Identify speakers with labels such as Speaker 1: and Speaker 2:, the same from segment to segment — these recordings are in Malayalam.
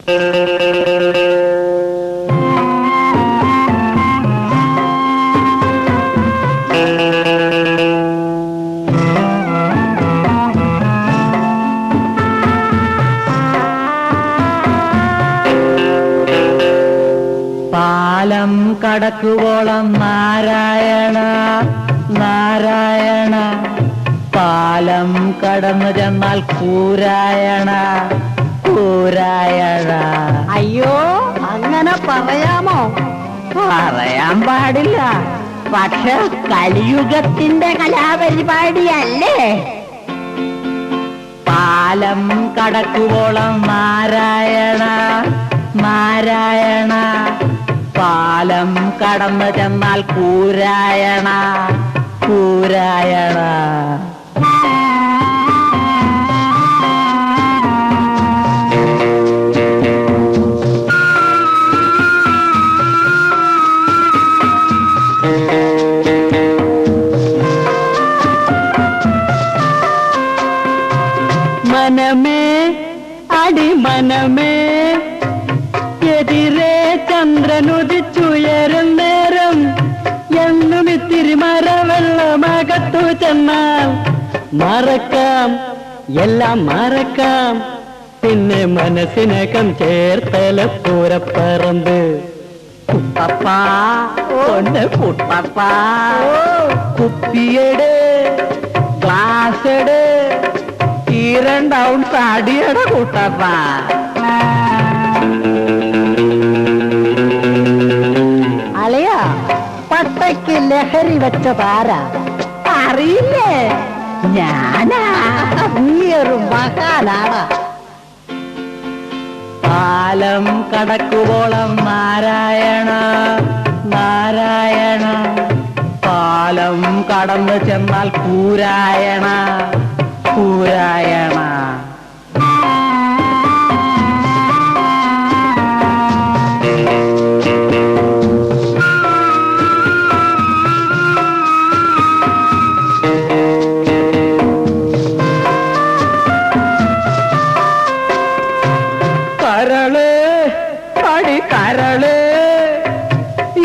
Speaker 1: പാലം കടക്കുവോളം നാരായണ നാരായണ, പാലം കടന്നു ചെന്നാൽ കൂരായണ കൂരായണ.
Speaker 2: അയ്യോ, അങ്ങനെ പറയാമോ?
Speaker 1: പറയാൻ പാടില്ല, പക്ഷെ കലിയുഗത്തിന്റെ കലാപരിപാടിയല്ലേ. പാലം കടക്കുവോളം നാരായണ നാരായണ, പാലം കടന്നു ചെന്നാൽ കൂരായണ കൂരായണ. മനമേ അടിമനമേ, എതിരെ ചന്ദ്രനുദിച്ചുയരും നേരം എന്നും ഇത്തിരി മരവെള്ളമകത്തു ചെന്നാൽ മറക്കാം, എല്ലാം മറക്കാം. പിന്നെ മനസ്സിനകം ചേർത്തലപ്പൂരപ്പറമ്പ്. കുട്ടപ്പ ഒന്ന് കുട്ടപ്പ, കുപ്പിയട് ഗ്ലാസട് ഈരണ്ടൗൺസ് അടിയട കുട്ടപ്പ.
Speaker 2: അളിയ, പട്ടയ്ക്ക് ലഹരി വെച്ചതാരാ അറിയില്ലേ?
Speaker 1: ഞാനാ.
Speaker 2: നീ ഒരു മഹാനാണ്.
Speaker 1: പാലം കടക്കുവോളം നാരായണ നാരായണ, പാലം കടന്നു ചെന്നാൽ കൂരായണ കൂരായണ. കരള് പടിക്കരള്,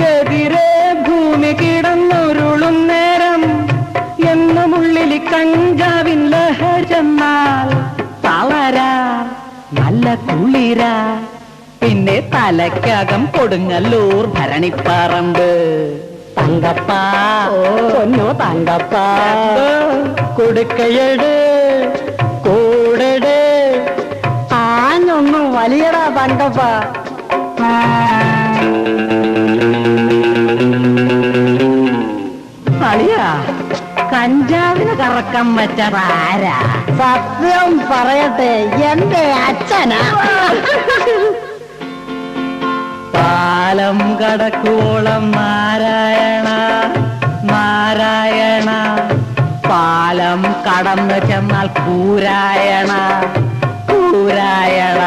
Speaker 1: എതിരെ ഭൂമി കിടന്നുരുളും നേരം എന്നും ഉള്ളിൽ കഞ്ചാവിൻ ലഹരി ചെന്നാൽ തളരാ നല്ല കുളിരാ. പിന്നെ തലക്കകം കൊടുങ്ങല്ലൂർ ഭരണിപ്പറമ്പ്.
Speaker 2: തങ്കപ്പ പൊന്നു തങ്കപ്പ,
Speaker 1: കൊടുക്കയട് കൂടട്
Speaker 2: ആഞ്ഞൊന്നും വലിയടാ തങ്കപ്പ.
Speaker 1: അളിയാ, കഞ്ചാവിന് കറക്കം വെച്ചതാരാ?
Speaker 2: സത്യം പറയട്ടെ, എന്റെ അച്ഛനാ.
Speaker 1: പാലം കടക്കുവോളം നാരായണ നാരായണ, പാലം കടന്നു ചെന്നാൽ കൂരായണ കൂരായണ.